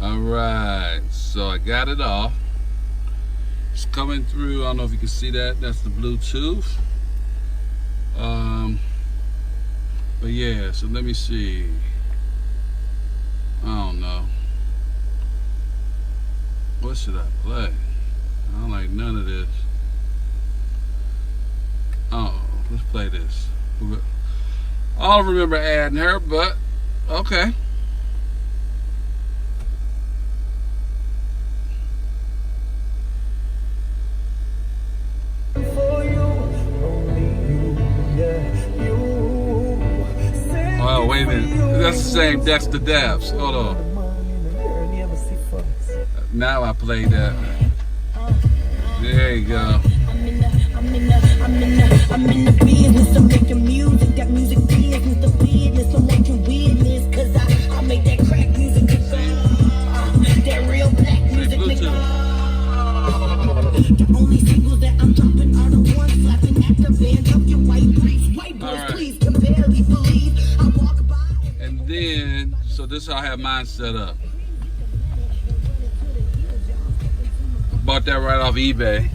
Alright, so I got it off. It's coming through. I don't know if you can see that. That's the Bluetooth. But yeah, so let me see. I don't know. What should I play? I don't like none of this. Oh, let's play this. I don't remember adding her, but okay. Oh, wait a minute. That's the same Dexter Daps. Hold on. Now I play that. There you go. I'm in the business of making music. That music business, the business. I'm making weirdness, cause I make that crack music. That real black music, nigga. The only singles that I'm dropping are the ones slapping at the band of your white briefs. White boys, please, can barely believe I walk by. And then, so this is how I have mine set up. Bought that right off eBay.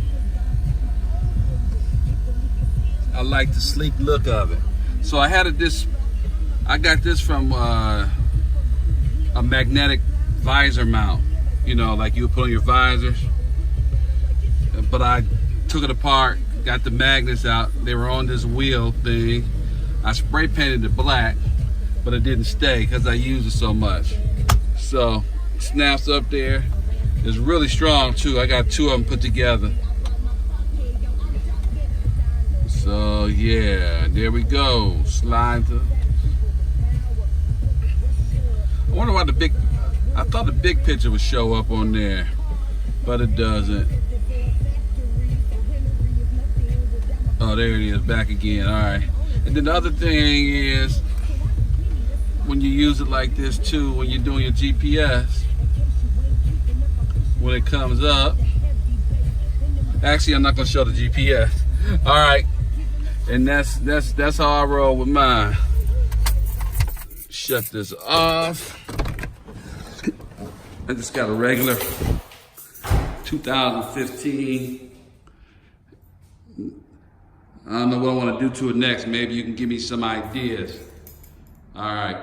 I like the sleek look of it. So I got this from a magnetic visor mount. You know, like you would put on your visors. But I took it apart, got the magnets out. They were on this wheel thing. I spray painted it black, but it didn't stay because I used it so much. So it snaps up there. It's really strong too. I got two of them put together. So yeah, there we go. Slide to. I wonder why I thought the big picture would show up on there, but it doesn't. Oh, there it is, back again. All right. And then the other thing is, when you use it like this too, when you're doing your GPS, when it comes up, actually I'm not gonna show the GPS. All right, and that's how I roll with mine. Shut this off. I just got a regular 2015. I don't know what I want to do to it next. Maybe you can give me some ideas. All right.